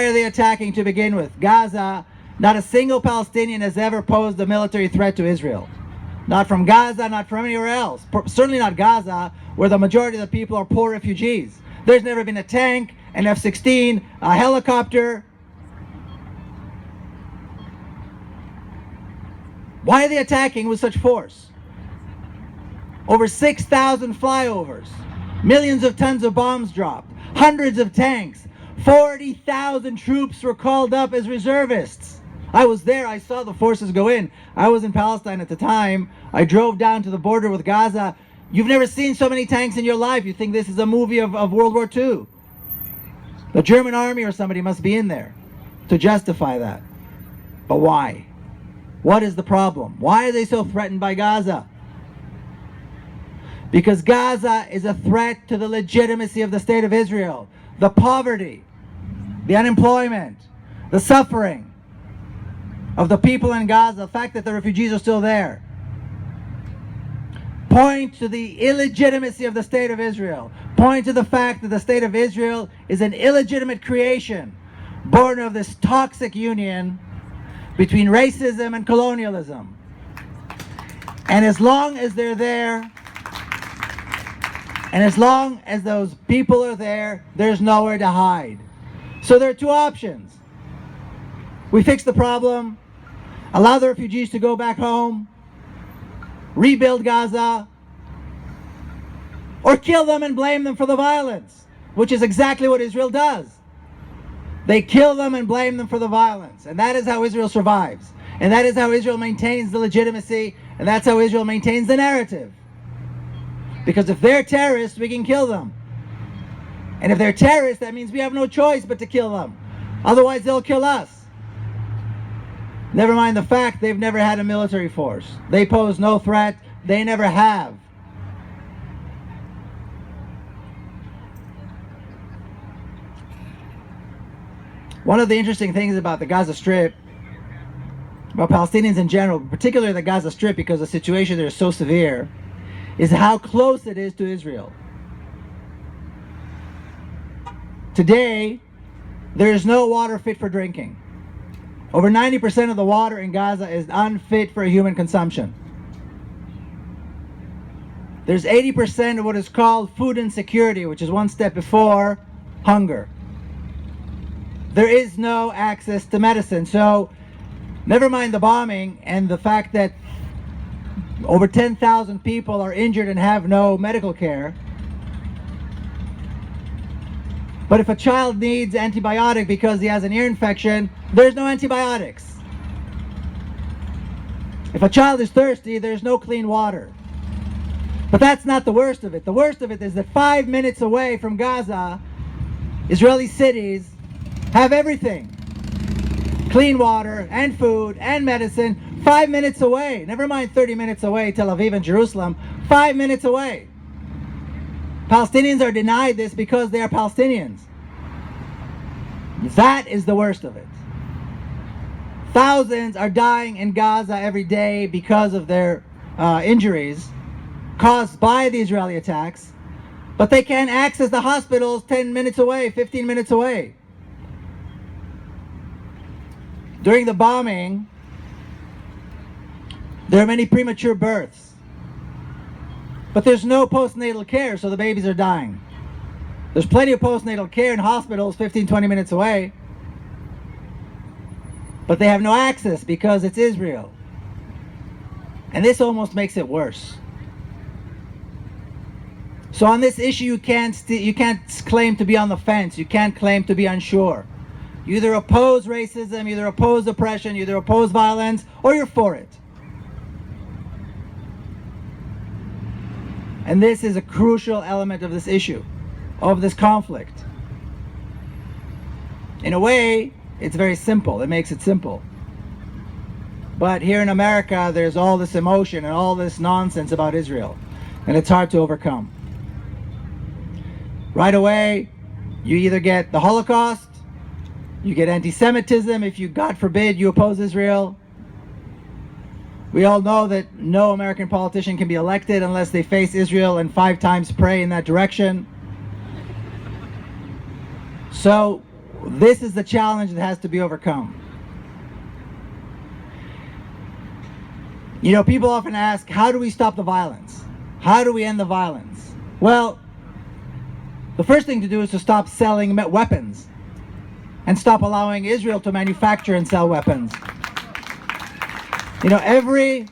Why are they attacking to begin with? Gaza, not a single Palestinian has ever posed a military threat to Israel. Not from Gaza, not from anywhere else. Certainly not Gaza, where the majority of the people are poor refugees. There's never been a tank, an F-16, a helicopter. Why are they attacking with such force? Over 6,000 flyovers, millions of tons of bombs dropped, hundreds of tanks, 40,000 troops were called up as reservists. I was there, I saw the forces go in. I was in Palestine at the time. I drove down to the border with Gaza. You've never seen so many tanks in your life. You think this is a movie of World War II. The German army or somebody must be in there to justify that. But why? What is the problem? Why are they so threatened by Gaza? Because Gaza is a threat to the legitimacy of the state of Israel. The poverty, the unemployment, the suffering of the people in Gaza, the fact that the refugees are still there, point to the illegitimacy of the state of Israel. Point to the fact that the state of Israel is an illegitimate creation, born of this toxic union between racism and colonialism. And as long as they're there, and as long as those people are there, there's nowhere to hide. So there are two options. We fix the problem, allow the refugees to go back home, rebuild Gaza, or kill them and blame them for the violence, which is exactly what Israel does. They kill them and blame them for the violence. And that is how Israel survives. And that is how Israel maintains the legitimacy. And that's how Israel maintains the narrative. Because if they're terrorists, we can kill them. And if they're terrorists, that means we have no choice but to kill them. Otherwise, they'll kill us. Never mind the fact they've never had a military force. They pose no threat. They never have. One of the interesting things about the Gaza Strip, about Palestinians in general, particularly the Gaza Strip, because the situation there is so severe, is how close it is to Israel. Today, there is no water fit for drinking. Over 90% of the water in Gaza is unfit for human consumption. There's 80% of what is called food insecurity, which is one step before hunger. There is no access to medicine. So, never mind the bombing and the fact that over 10,000 people are injured and have no medical care. But if a child needs antibiotic because he has an ear infection, there's no antibiotics. If a child is thirsty, there's no clean water. But that's not the worst of it. The worst of it is that 5 minutes away from Gaza, Israeli cities have everything. Clean water and food and medicine 5 minutes away. Never mind 30 minutes away, Tel Aviv and Jerusalem. 5 minutes away. Palestinians are denied this because they are Palestinians. That is the worst of it. Thousands are dying in Gaza every day because of their injuries caused by the Israeli attacks, but they can't access the hospitals 10 minutes away, 15 minutes away. During the bombing, there are many premature births. But there's no postnatal care, so the babies are dying. There's plenty of postnatal care in hospitals 15, 20 minutes away. But they have no access because it's Israel. And this almost makes it worse. So on this issue, you can't claim to be on the fence. You can't claim to be unsure. You either oppose racism, you either oppose oppression, you either oppose violence, or you're for it. And this is a crucial element of this issue, of this conflict. In a way, it's very simple. It makes it simple. But here in America, there's all this emotion and all this nonsense about Israel, and it's hard to overcome. Right away, you either get the Holocaust, you get anti-Semitism if you, God forbid, you oppose Israel. We all know that no American politician can be elected unless they face Israel and 5 times pray in that direction. So This is the challenge that has to be overcome. You know, people often ask, how do we stop the violence? How do we end the violence? Well, the first thing to do is to stop selling weapons and stop allowing Israel to manufacture and sell weapons. You know, every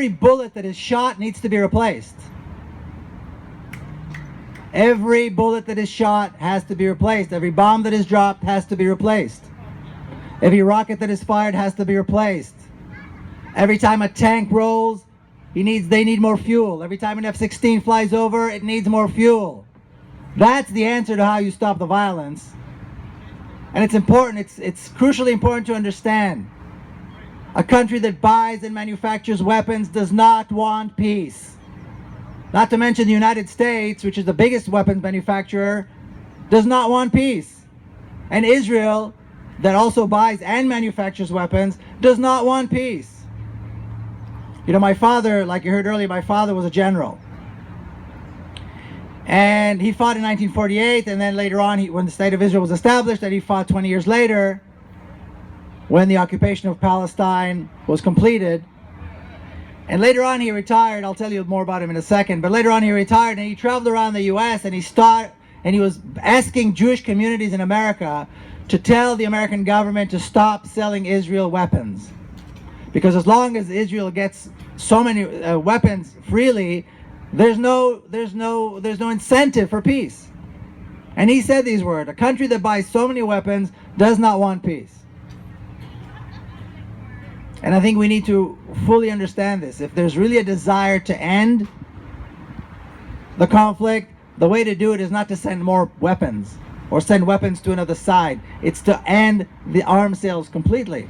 bullet that is shot needs to be replaced. Every bullet that is shot has to be replaced. Every bomb that is dropped has to be replaced. Every rocket that is fired has to be replaced. Every time a tank rolls, they need more fuel. Every time an F-16 flies over, it needs more fuel. That's the answer to how you stop the violence. And it's important, it's crucially important to understand. A country that buys and manufactures weapons does not want peace. Not to mention the United States, which is the biggest weapons manufacturer, does not want peace. And Israel, that also buys and manufactures weapons, does not want peace. You know, my father, like you heard earlier, my father was a general. And he fought in 1948, and then later on, when the State of Israel was established, and he fought 20 years later, when the occupation of Palestine was completed. And later on he retired. I'll tell you more about him in a second. But later on he retired, and he traveled around the U.S. and he was asking Jewish communities in America to tell the American government to stop selling Israel weapons, because as long as Israel gets so many weapons freely, there's no incentive for peace. And he said these words: a country that buys so many weapons does not want peace. And I think we need to fully understand this. If there's really a desire to end the conflict, the way to do it is not to send more weapons or send weapons to another side. It's to end the arms sales completely.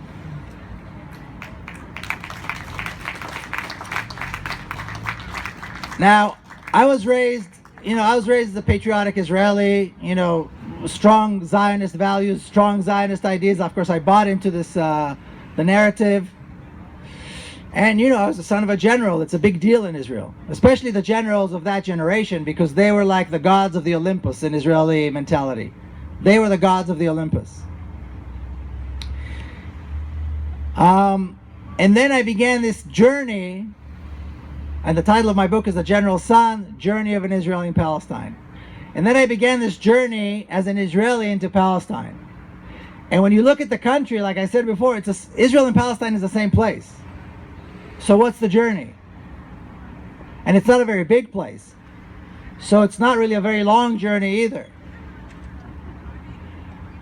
Now, I was raised as a patriotic Israeli, strong Zionist values, strong Zionist ideas. Of course, I bought into this, the narrative. And, I was the son of a general. It's a big deal in Israel, especially the generals of that generation, because they were like the gods of the Olympus in Israeli mentality. They were the gods of the Olympus. And then I began this journey, and the title of my book is The General's Son, Journey of an Israeli in Palestine. And then I began this journey as an Israeli into Palestine. And when you look at the country, like I said before, Israel and Palestine is the same place. So what's the journey? And it's not a very big place. So it's not really a very long journey either.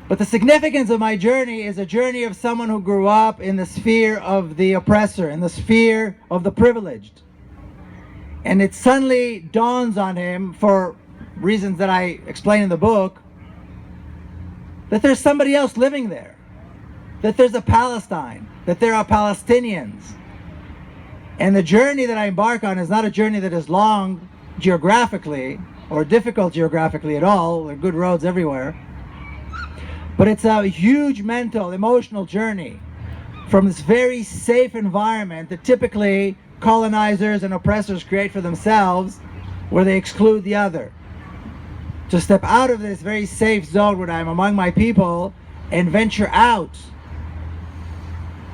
But the significance of my journey is a journey of someone who grew up in the sphere of the oppressor, in the sphere of the privileged. And it suddenly dawns on him, for reasons that I explain in the book, that there's somebody else living there. That there's a Palestine. That there are Palestinians. And the journey that I embark on is not a journey that is long geographically or difficult geographically at all. There are good roads everywhere. But it's a huge mental, emotional journey from this very safe environment that typically colonizers and oppressors create for themselves, where they exclude the other. To step out of this very safe zone where I'm among my people and venture out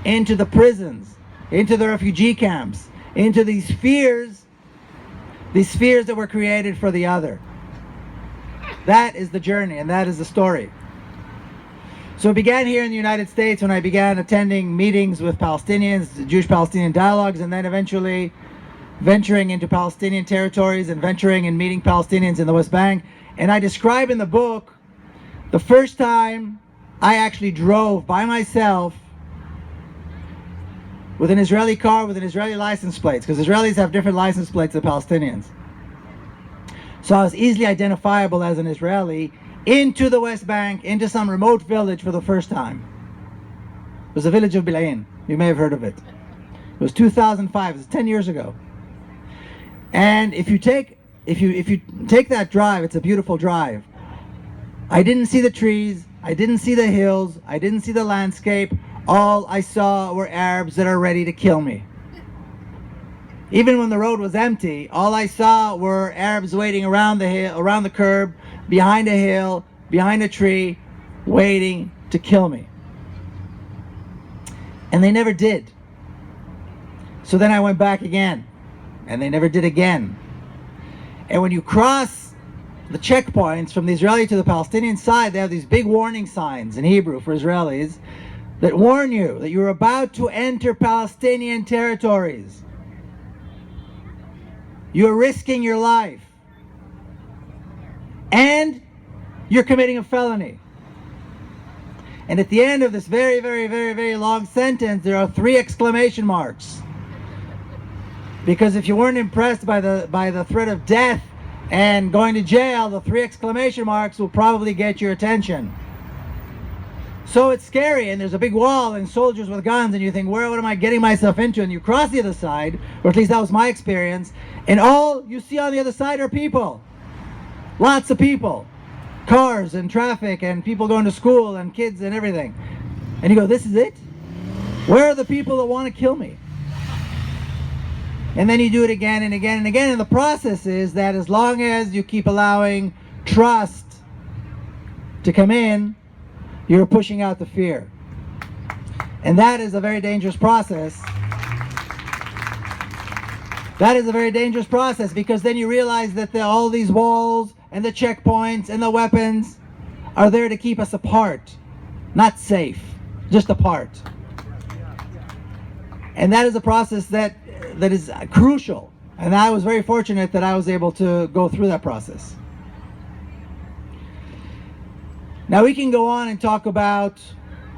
into the prisons, into the refugee camps, into these spheres that were created for the other. That is the journey, and that is the story. So it began here in the United States when I began attending meetings with Palestinians, Jewish-Palestinian dialogues, and then eventually venturing into Palestinian territories and venturing and meeting Palestinians in the West Bank. And I describe in the book the first time I actually drove by myself with an Israeli car with an Israeli license plates, because Israelis have different license plates than Palestinians. So I was easily identifiable as an Israeli, into the West Bank, into some remote village for the first time. It was the village of Bil'in. You may have heard of it. It was 2005. It was 10 years ago. And if you take that drive, it's a beautiful drive. I didn't see the trees. I didn't see the hills. I didn't see the landscape. All I saw were Arabs that are ready to kill me. Even when the road was empty, all I saw were Arabs waiting around the hill, around the curb, behind a hill, behind a tree waiting to kill me. And they never did. So then I went back again, and they never did again. And when you cross the checkpoints from the Israeli to the Palestinian side, they have these big warning signs in Hebrew for Israelis that warn you that you're about to enter Palestinian territories. You're risking your life. And you're committing a felony. And at the end of this very, very, very, very long sentence, there are 3 exclamation marks. Because if you weren't impressed by the threat of death and going to jail, the 3 exclamation marks will probably get your attention. So it's scary, and there's a big wall and soldiers with guns, and you think, what am I getting myself into? And you cross the other side, or at least that was my experience, and all you see on the other side are people. Lots of people. Cars and traffic and people going to school and kids and everything. And you go, this is it? Where are the people that want to kill me? And then you do it again and again and again. And the process is that as long as you keep allowing trust to come in, you're pushing out the fear. And that is a very dangerous process. That is a very dangerous process, because then you realize that all these walls and the checkpoints and the weapons are there to keep us apart. Not safe, just apart. And that is a process that is crucial. And I was very fortunate that I was able to go through that process. Now we can go on and talk about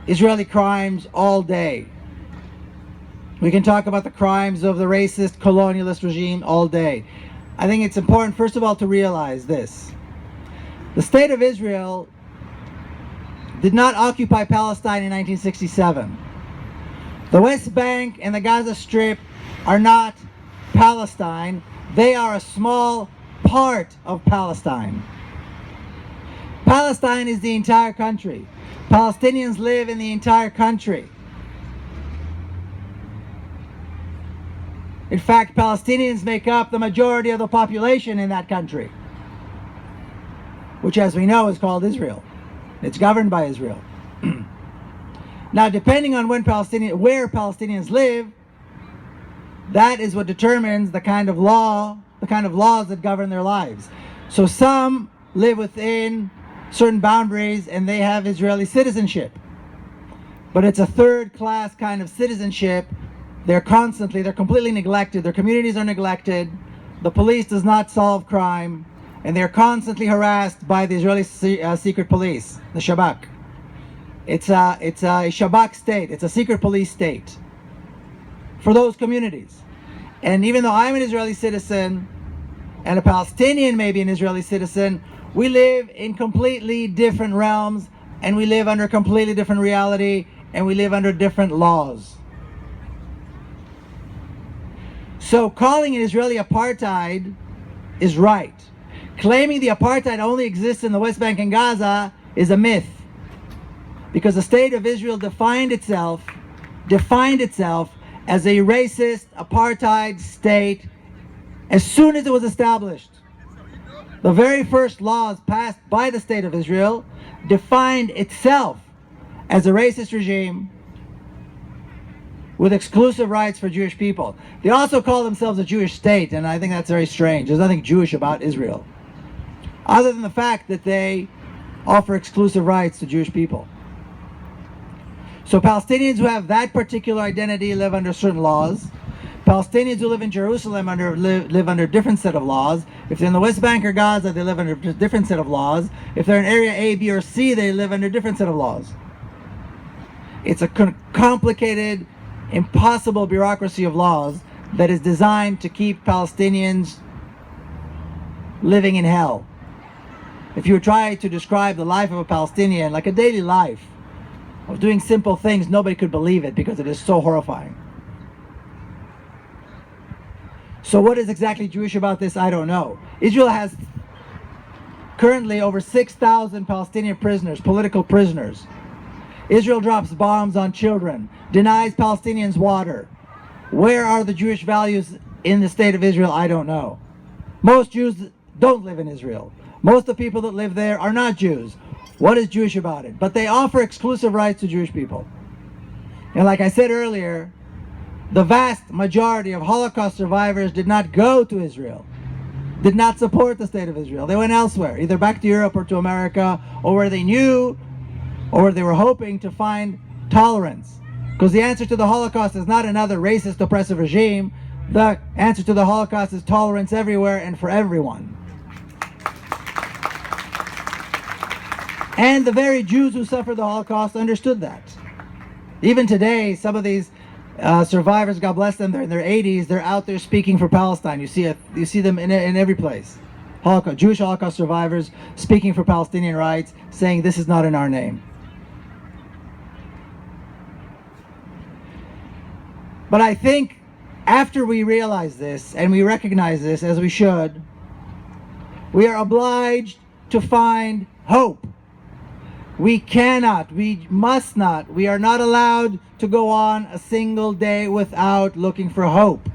Israeli crimes all day. We can talk about the crimes of the racist colonialist regime all day. I think it's important, first of all, to realize this. The state of Israel did not occupy Palestine in 1967. The West Bank and the Gaza Strip are not Palestine. They are a small part of Palestine. Palestine is the entire country. Palestinians live in the entire country. In fact, Palestinians make up the majority of the population in that country, which, as we know, is called Israel. It's governed by Israel. Now, depending on where Palestinians live, that is what determines the kind of laws that govern their lives. So some live within certain boundaries and they have Israeli citizenship. But it's a third-class kind of citizenship. They're completely neglected. Their communities are neglected. The police does not solve crime. And they're constantly harassed by the Israeli secret police, the Shabak. It's a Shabak state. It's a secret police state for those communities. And even though I'm an Israeli citizen and a Palestinian may be an Israeli citizen, we live in completely different realms, and we live under completely different reality, and we live under different laws. So calling it Israeli apartheid is right. Claiming the apartheid only exists in the West Bank and Gaza is a myth, because the state of Israel defined itself as a racist apartheid state as soon as it was established. The very first laws passed by the state of Israel defined itself as a racist regime with exclusive rights for Jewish people. They also call themselves a Jewish state, and I think that's very strange. There's nothing Jewish about Israel, other than the fact that they offer exclusive rights to Jewish people. So Palestinians who have that particular identity live under certain laws. Palestinians who live in Jerusalem live under a different set of laws. If they're in the West Bank or Gaza, they live under a different set of laws. If they're in area A, B, or C, they live under a different set of laws. It's a complicated, impossible bureaucracy of laws that is designed to keep Palestinians living in hell. If you try to describe the life of a Palestinian, like a daily life of doing simple things, nobody could believe it because it is so horrifying. So what is exactly Jewish about this? I don't know. Israel has currently over 6,000 Palestinian prisoners, political prisoners. Israel drops bombs on children, denies Palestinians water. Where are the Jewish values in the state of Israel? I don't know. Most Jews don't live in Israel. Most of the people that live there are not Jews. What is Jewish about it? But they offer exclusive rights to Jewish people. And like I said earlier, the vast majority of Holocaust survivors did not go to Israel, did not support the state of Israel. They went elsewhere, either back to Europe or to America, or where they knew or where they were hoping to find tolerance. Because the answer to the Holocaust is not another racist, oppressive regime. The answer to the Holocaust is tolerance everywhere and for everyone. And the very Jews who suffered the Holocaust understood that. Even today, some of these survivors, God bless them, they're in their 80s, they're out there speaking for Palestine. You see them in every place. Jewish Holocaust survivors speaking for Palestinian rights, saying this is not in our name. But I think after we realize this, and we recognize this as we should, we are obliged to find hope. We cannot, we must not, we are not allowed to go on a single day without looking for hope.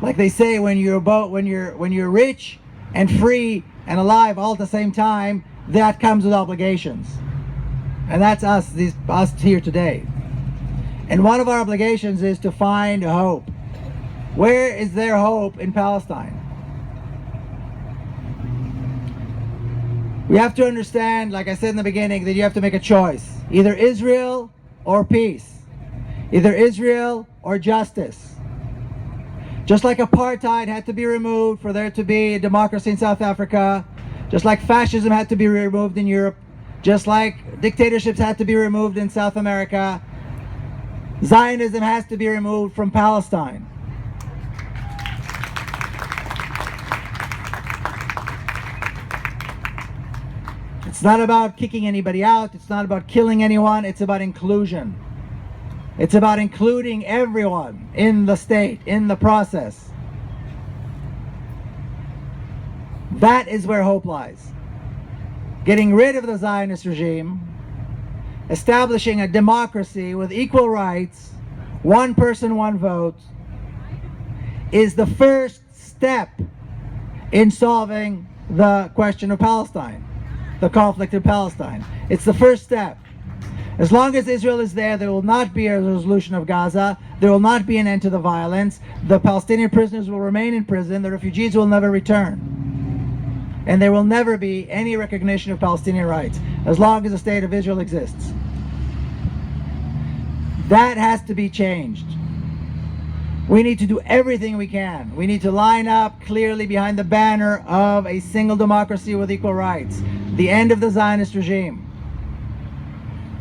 Like they say, when you're rich and free and alive all at the same time, that comes with obligations. And that's us here today. And one of our obligations is to find hope. Where is there hope in Palestine? We have to understand, like I said in the beginning, that you have to make a choice. Either Israel or peace. Either Israel or justice. Just like apartheid had to be removed for there to be a democracy in South Africa, just like fascism had to be removed in Europe, just like dictatorships had to be removed in South America, Zionism has to be removed from Palestine. It's not about kicking anybody out. It's not about killing anyone. It's about inclusion. It's about including everyone in the state, in the process. That is where hope lies. Getting rid of the Zionist regime, establishing a democracy with equal rights, one person, one vote, is the first step in solving the question of Palestine. The conflict in Palestine. It's the first step. As long as Israel is there will not be a resolution of Gaza. There will not be an end to the violence. The Palestinian prisoners will remain in prison. The refugees will never return. And there will never be any recognition of Palestinian rights as long as the state of Israel exists. That has to be changed. We need to do everything we can. We need to line up clearly behind the banner of a single democracy with equal rights. The end of the Zionist regime.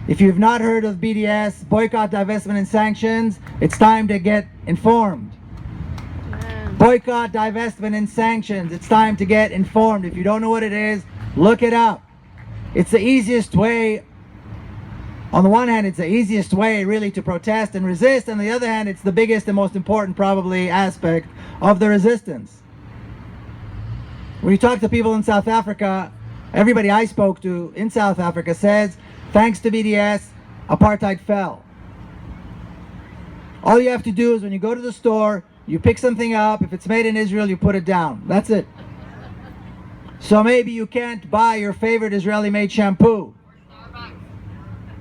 If you've not heard of BDS, boycott, divestment, and sanctions, it's time to get informed. Boycott, divestment, and sanctions. It's time to get informed. If you don't know what it is, look it up. It's the easiest way. On the one hand, it's the easiest way really to protest and resist. On the other hand, it's the biggest and most important probably aspect of the resistance. When you talk to people in South Africa, everybody I spoke to in South Africa says, thanks to BDS, apartheid fell. All you have to do is when you go to the store, you pick something up. If it's made in Israel, you put it down. That's it. So maybe you can't buy your favorite Israeli-made shampoo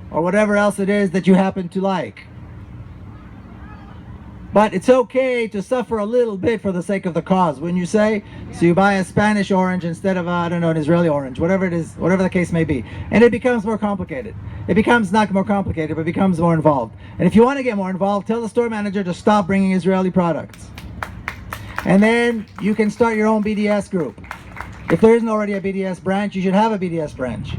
or whatever else it is that you happen to like. But it's okay to suffer a little bit for the sake of the cause, wouldn't you say? So you buy a Spanish orange instead of, I don't know, an Israeli orange, whatever it is, whatever the case may be. And it becomes more complicated. It becomes not more complicated, but it becomes more involved. And if you want to get more involved, tell the store manager to stop bringing Israeli products. And then you can start your own BDS group. If there isn't already a BDS branch, you should have a BDS branch.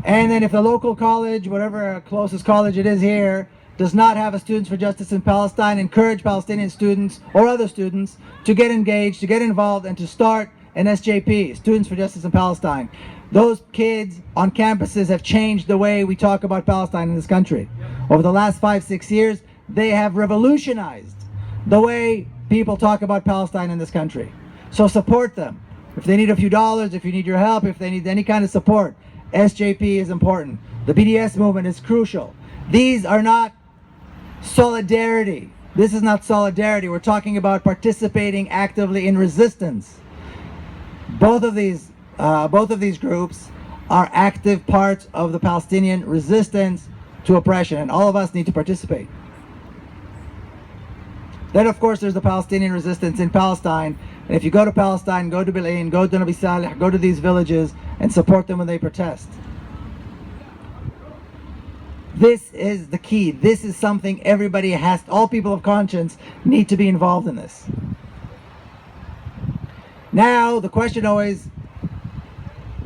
And then if the local college, whatever closest college it is here, does not have a Students for Justice in Palestine, encourage Palestinian students or other students to get engaged, to get involved, and to start an SJP, Students for Justice in Palestine. Those kids on campuses have changed the way we talk about Palestine in this country. Over the last 5-6 years, they have revolutionized the way people talk about Palestine in this country. So support them. If they need a few dollars, if you need your help, if they need any kind of support, SJP is important. The BDS movement is crucial. These are not solidarity. This is not solidarity. We're talking about participating actively in resistance. Both of these both of these groups are active parts of the Palestinian resistance to oppression, and all of us need to participate. Then, of course, there's the Palestinian resistance in Palestine. And if you go to Palestine, go to Bil'in, go to Nabi Saleh, go to these villages and support them when they protest. This is the key. This is something everybody has, all people of conscience need to be involved in this. Now, the question always,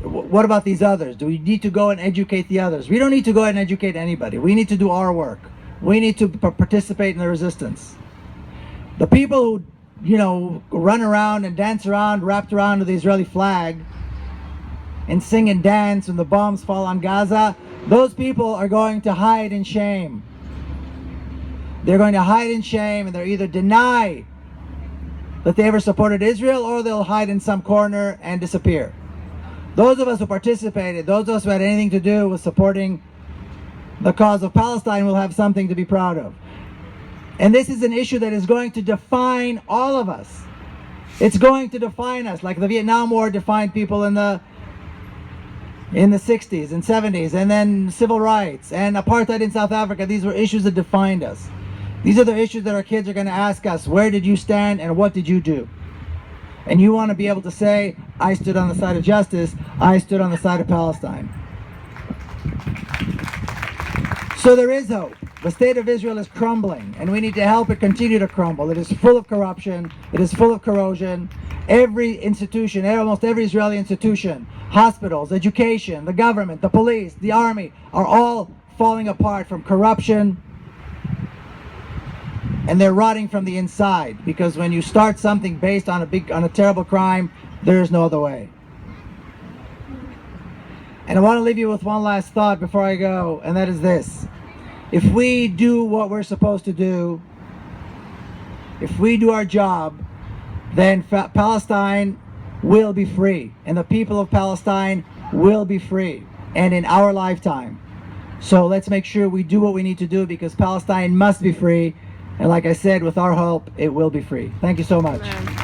what about these others? Do we need to go and educate the others? We don't need to go and educate anybody. We need to do our work. We need to participate in the resistance. The people who, you know, run around and dance around, wrapped around with the Israeli flag, and sing and dance when the bombs fall on Gaza, those people are going to hide in shame. They're going to hide in shame, and they'll either deny that they ever supported Israel, or they'll hide in some corner and disappear. Those of us who participated, those of us who had anything to do with supporting the cause of Palestine, will have something to be proud of. And this is an issue that is going to define all of us. It's going to define us, like the Vietnam War defined people in the 60s and 70s, and then civil rights and apartheid in South Africa. These were issues that defined us. These are the issues that our kids are going to ask us, where did you stand and what did you do? And you want to be able to say, I stood on the side of justice, I stood on the side of Palestine. So there is hope. The state of Israel is crumbling, and we need to help it continue to crumble. It is full of corruption, it is full of corrosion. Every institution, almost every Israeli institution, hospitals, education, the government, the police, the army, are all falling apart from corruption, and they're rotting from the inside, because when you start something based on a terrible crime, there is no other way. And I want to leave you with one last thought before I go, and that is this. If we do what we're supposed to do, if we do our job, then Palestine will be free, and the people of Palestine will be free, and in our lifetime. So let's make sure we do what we need to do, because Palestine must be free, and like I said, with our help, it will be free. Thank you so much. Amen.